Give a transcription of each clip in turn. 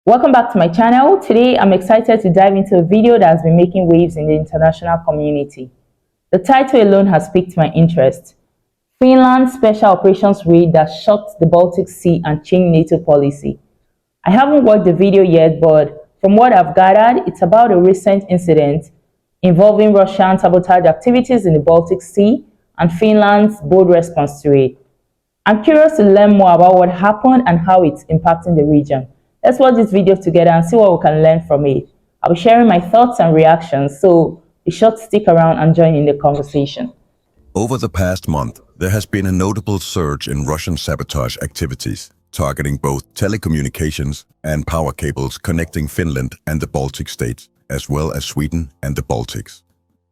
Welcome back to my channel. Today I'm excited to dive into a video that has been making waves in the international community. The title alone has piqued my interest. Finland's special operations raid that shocked the Baltic Sea and changed NATO policy. I haven't watched the video yet, but from what I've gathered, it's about a recent incident involving Russian sabotage activities in the Baltic Sea and Finland's bold response to it. I'm curious to learn more about what happened and how it's impacting the region. Let's watch this video together and see what we can learn from it. I'll be sharing my thoughts and reactions, so be sure to stick around and join in the conversation. Over the past month, there has been a notable surge in Russian sabotage activities, targeting both telecommunications and power cables connecting Finland and the Baltic states, as well as Sweden and the Baltics.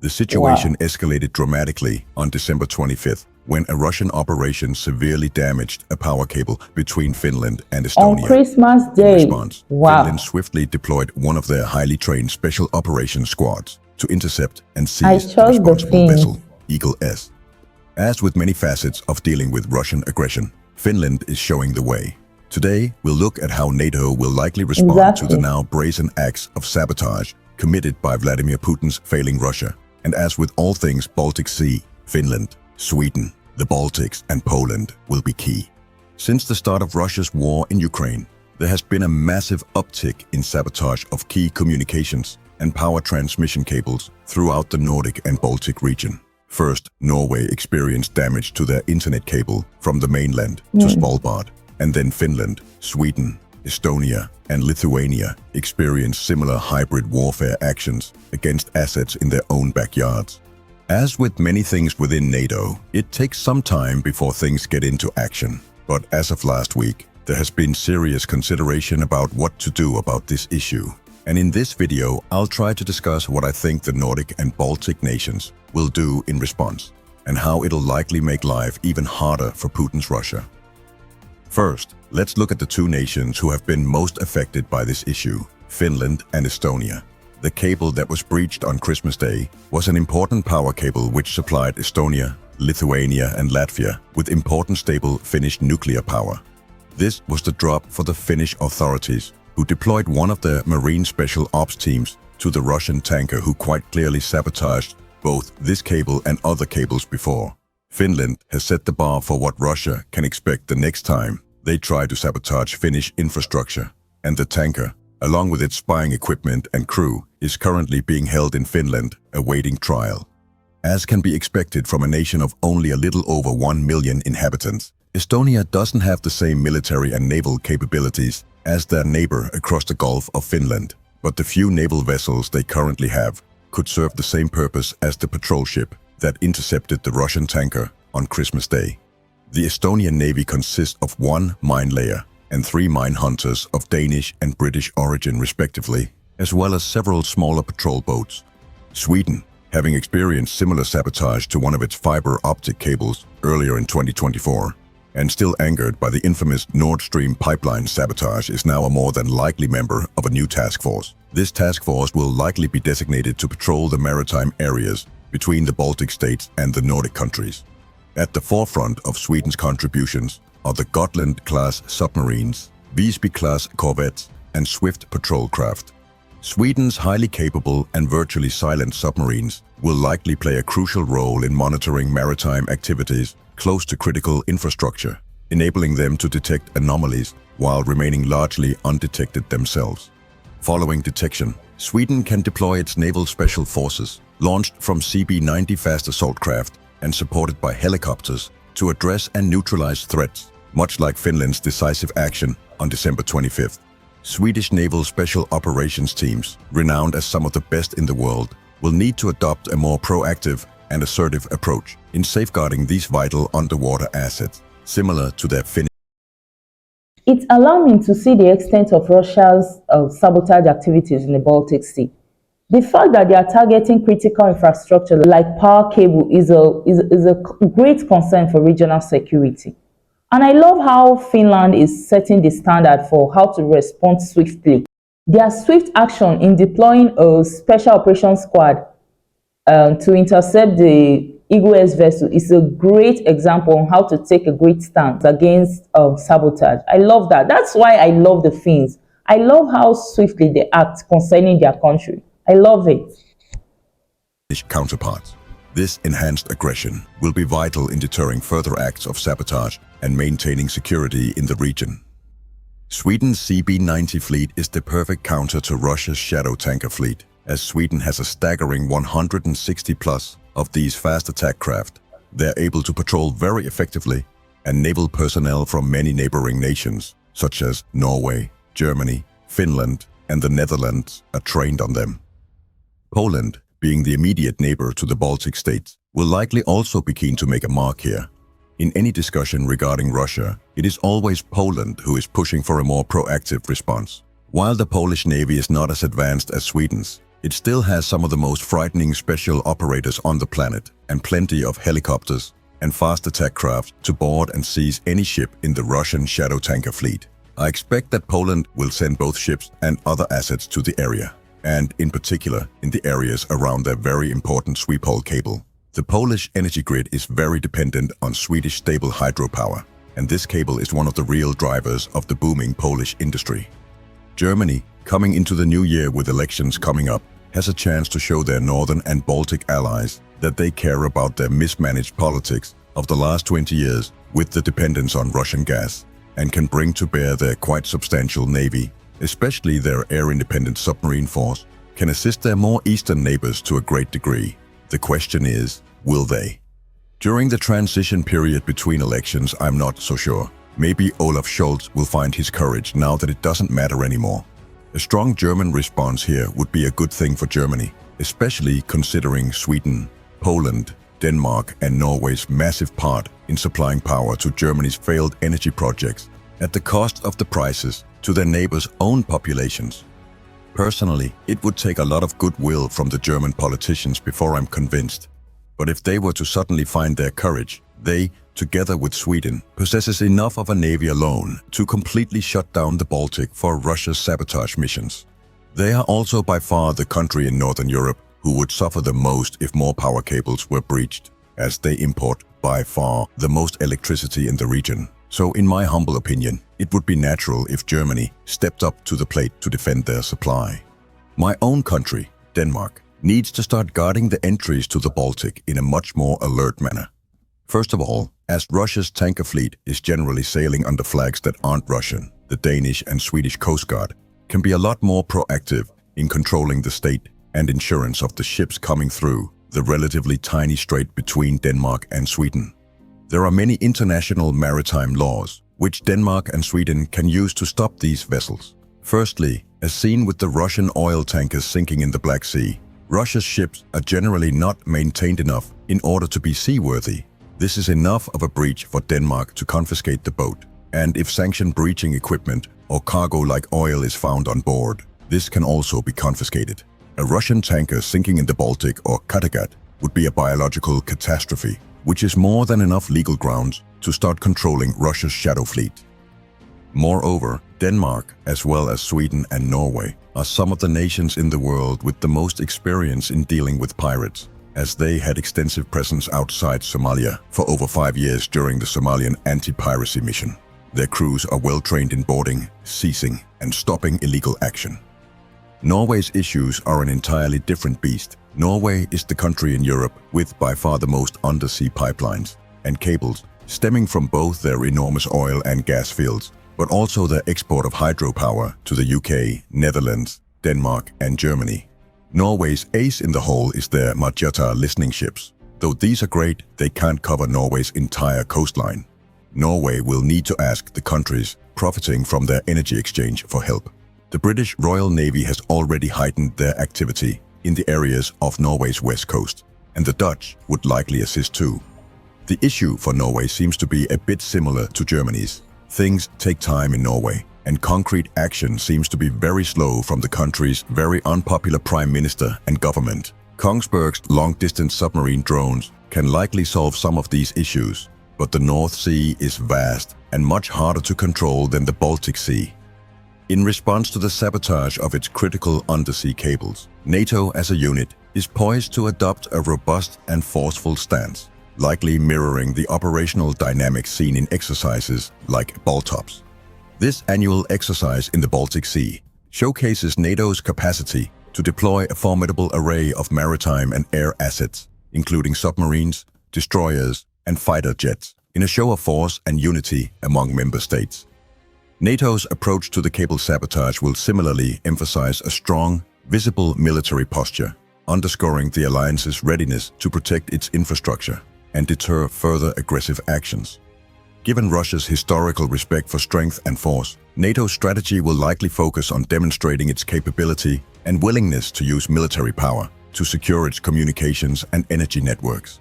The situation escalated dramatically on December 25th, when a Russian operation severely damaged a power cable between Finland and Estonia. On Christmas Day. In response, Finland swiftly deployed one of their highly trained special operations squads to intercept and seize the responsible vessel, 𝐋𝐈𝐊𝐄. As with many facets of dealing with Russian aggression, Finland is showing the way. Today, we'll look at how NATO will likely respond to the now brazen acts of sabotage committed by Vladimir Putin's failing Russia. And as with all things Baltic Sea, Finland, Sweden, the Baltics and Poland will be key. Since the start of Russia's war in Ukraine, there has been a massive uptick in sabotage of key communications and power transmission cables throughout the Nordic and Baltic region. First, Norway experienced damage to their internet cable from the mainland to Svalbard, and then Finland, Sweden, Estonia and Lithuania experienced similar hybrid warfare actions against assets in their own backyards. As with many things within NATO, it takes some time before things get into action. But as of last week, there has been serious consideration about what to do about this issue. And in this video, I'll try to discuss what I think the Nordic and Baltic nations will do in response, and how it'll likely make life even harder for Putin's Russia. First, let's look at the two nations who have been most affected by this issue, Finland and Estonia. The cable that was breached on Christmas Day was an important power cable which supplied Estonia, Lithuania and Latvia with important stable Finnish nuclear power. This was the drop for the Finnish authorities, who deployed one of their marine special ops teams to the Russian tanker who quite clearly sabotaged both this cable and other cables before. Finland has set the bar for what Russia can expect the next time they try to sabotage Finnish infrastructure, and the tanker, along with its spying equipment and crew, is currently being held in Finland, awaiting trial. As can be expected from a nation of only a little over 1 million inhabitants, Estonia doesn't have the same military and naval capabilities as their neighbor across the Gulf of Finland, but the few naval vessels they currently have could serve the same purpose as the patrol ship that intercepted the Russian tanker on Christmas Day. The Estonian Navy consists of 1 mine layer and 3 mine hunters of Danish and British origin respectively, as well as several smaller patrol boats. Sweden, having experienced similar sabotage to one of its fiber optic cables earlier in 2024, and still angered by the infamous Nord Stream pipeline sabotage, is now a more than likely member of a new task force. This task force will likely be designated to patrol the maritime areas between the Baltic states and the Nordic countries. At the forefront of Sweden's contributions are the Gotland-class submarines, Visby-class corvettes, and swift patrol craft. Sweden's highly capable and virtually silent submarines will likely play a crucial role in monitoring maritime activities close to critical infrastructure, enabling them to detect anomalies while remaining largely undetected themselves. Following detection, Sweden can deploy its naval special forces, launched from CB-90 fast assault craft and supported by helicopters, to address and neutralize threats, much like Finland's decisive action on December 25th. Swedish naval special operations teams, renowned as some of the best in the world, will need to adopt a more proactive and assertive approach in safeguarding these vital underwater assets, similar to their Finnish. It's alarming to see the extent of Russia's sabotage activities in the Baltic Sea. The fact that they are targeting critical infrastructure like power cable is a great concern for regional security. And I love how Finland is setting the standard for how to respond swiftly. Their swift action in deploying a special operations squad to intercept the 𝐋𝐈𝐊𝐄 vessel is a great example on how to take a great stance against sabotage. I love that. That's why I love the Finns. I love how swiftly they act concerning their country. I love it. Counterparts. This enhanced aggression will be vital in deterring further acts of sabotage and maintaining security in the region. Sweden's CB-90 fleet is the perfect counter to Russia's shadow tanker fleet, as Sweden has a staggering 160 plus of these fast attack craft. They're able to patrol very effectively, and naval personnel from many neighboring nations, such as Norway, Germany, Finland, and the Netherlands, are trained on them. Poland, being the immediate neighbor to the Baltic states, will likely also be keen to make a mark here. In any discussion regarding Russia, it is always Poland who is pushing for a more proactive response. While the Polish Navy is not as advanced as Sweden's, it still has some of the most frightening special operators on the planet and plenty of helicopters and fast attack craft to board and seize any ship in the Russian shadow tanker fleet. I expect that Poland will send both ships and other assets to the area, and in particular in the areas around their very important sweep-hole cable. The Polish energy grid is very dependent on Swedish stable hydropower, and this cable is one of the real drivers of the booming Polish industry. Germany, coming into the new year with elections coming up, has a chance to show their northern and Baltic allies that they care about their mismanaged politics of the last 20 years with the dependence on Russian gas, and can bring to bear their quite substantial navy, especially their air-independent submarine force, can assist their more eastern neighbors to a great degree. The question is, will they? During the transition period between elections, I'm not so sure. Maybe Olaf Scholz will find his courage now that it doesn't matter anymore. A strong German response here would be a good thing for Germany, especially considering Sweden, Poland, Denmark, and Norway's massive part in supplying power to Germany's failed energy projects at the cost of the prices to their neighbors' own populations. Personally, it would take a lot of goodwill from the German politicians before I'm convinced. But if they were to suddenly find their courage, they, together with Sweden, possesses enough of a navy alone to completely shut down the Baltic for Russia's sabotage missions. They are also by far the country in Northern Europe who would suffer the most if more power cables were breached, as they import by far the most electricity in the region. So in my humble opinion, it would be natural if Germany stepped up to the plate to defend their supply. My own country, Denmark, needs to start guarding the entries to the Baltic in a much more alert manner. First of all, as Russia's tanker fleet is generally sailing under flags that aren't Russian, the Danish and Swedish Coast Guard can be a lot more proactive in controlling the state and insurance of the ships coming through the relatively tiny strait between Denmark and Sweden. There are many international maritime laws which Denmark and Sweden can use to stop these vessels. Firstly, as seen with the Russian oil tankers sinking in the Black Sea, Russia's ships are generally not maintained enough in order to be seaworthy. This is enough of a breach for Denmark to confiscate the boat, and if sanctioned breaching equipment or cargo like oil is found on board, this can also be confiscated. A Russian tanker sinking in the Baltic or Kattegat would be a biological catastrophe, which is more than enough legal grounds to start controlling Russia's shadow fleet. Moreover, Denmark, as well as Sweden and Norway, are some of the nations in the world with the most experience in dealing with pirates, as they had extensive presence outside Somalia for over 5 years during the Somalian anti-piracy mission. Their crews are well trained in boarding, seizing, and stopping illegal action. Norway's issues are an entirely different beast. Norway is the country in Europe with by far the most undersea pipelines and cables stemming from both their enormous oil and gas fields, but also their export of hydropower to the UK, Netherlands, Denmark, and Germany. Norway's ace in the hole is their Marjata listening ships. Though these are great, they can't cover Norway's entire coastline. Norway will need to ask the countries profiting from their energy exchange for help. The British Royal Navy has already heightened their activity in the areas of Norway's west coast, and the Dutch would likely assist too. The issue for Norway seems to be a bit similar to Germany's. Things take time in Norway, and concrete action seems to be very slow from the country's very unpopular Prime Minister and government. Kongsberg's long-distance submarine drones can likely solve some of these issues, but the North Sea is vast and much harder to control than the Baltic Sea. In response to the sabotage of its critical undersea cables, NATO as a unit is poised to adopt a robust and forceful stance, likely mirroring the operational dynamics seen in exercises like Baltops. This annual exercise in the Baltic Sea showcases NATO's capacity to deploy a formidable array of maritime and air assets, including submarines, destroyers, and fighter jets, in a show of force and unity among member states. NATO's approach to the cable sabotage will similarly emphasize a strong, visible military posture, underscoring the alliance's readiness to protect its infrastructure and deter further aggressive actions. Given Russia's historical respect for strength and force, NATO's strategy will likely focus on demonstrating its capability and willingness to use military power to secure its communications and energy networks.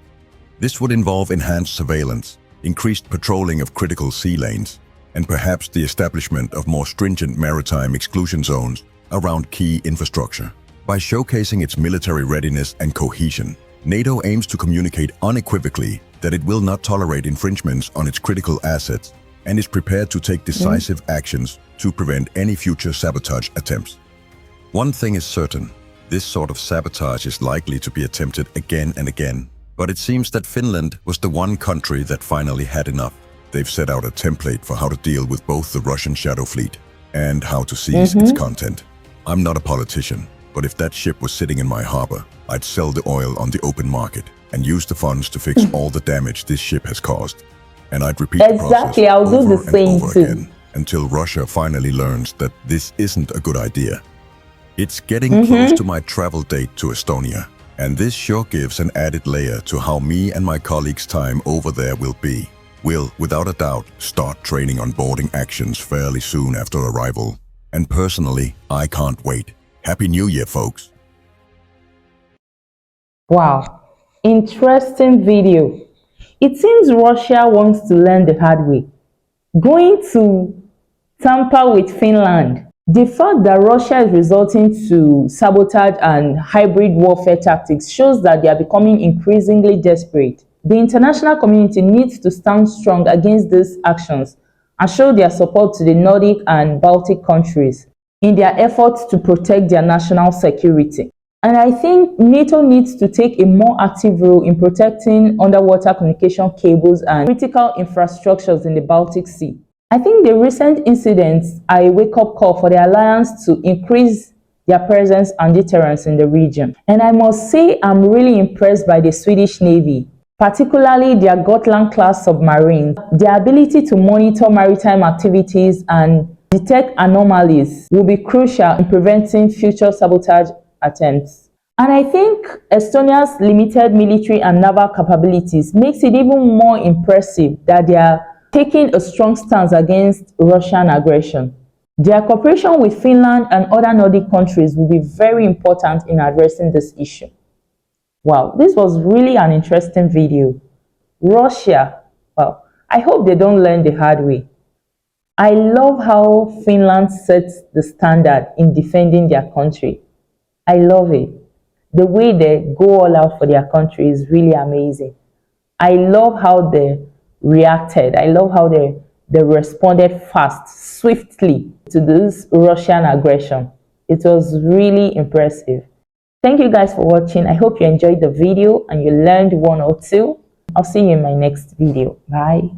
This would involve enhanced surveillance, increased patrolling of critical sea lanes, and perhaps the establishment of more stringent maritime exclusion zones around key infrastructure. By showcasing its military readiness and cohesion, NATO aims to communicate unequivocally that it will not tolerate infringements on its critical assets and is prepared to take decisive actions to prevent any future sabotage attempts. One thing is certain, this sort of sabotage is likely to be attempted again and again, but it seems that Finland was the one country that finally had enough. They've set out a template for how to deal with both the Russian shadow fleet and how to seize its content. I'm not a politician, but if that ship was sitting in my harbor, I'd sell the oil on the open market and use the funds to fix all the damage this ship has caused. And I'd repeat the process over and over again until Russia finally learns that this isn't a good idea. It's getting close to my travel date to Estonia, and this sure gives an added layer to how me and my colleagues' time over there will be. We'll, without a doubt, start training on boarding actions fairly soon after arrival. And personally, I can't wait. Happy New Year, folks. Wow, interesting video. It seems Russia wants to learn the hard way. Going to tamper with Finland. The fact that Russia is resorting to sabotage and hybrid warfare tactics shows that they are becoming increasingly desperate. The international community needs to stand strong against these actions and show their support to the Nordic and Baltic countries in their efforts to protect their national security. And I think NATO needs to take a more active role in protecting underwater communication cables and critical infrastructures in the Baltic Sea. I think the recent incidents are a wake-up call for the alliance to increase their presence and deterrence in the region. And I must say I'm really impressed by the Swedish Navy, particularly their Gotland-class submarines. Their ability to monitor maritime activities and detect anomalies will be crucial in preventing future sabotage attempts. And I think Estonia's limited military and naval capabilities makes it even more impressive that they are taking a strong stance against Russian aggression. Their cooperation with Finland and other Nordic countries will be very important in addressing this issue. Wow, this was really an interesting video. Russia, well, I hope they don't learn the hard way. I love how Finland sets the standard in defending their country. I love it. The way they go all out for their country is really amazing. I love how they reacted. I love how they responded fast, swiftly to this Russian aggression. It was really impressive. Thank you guys for watching. I hope you enjoyed the video and you learned one or two. I'll see you in my next video. Bye.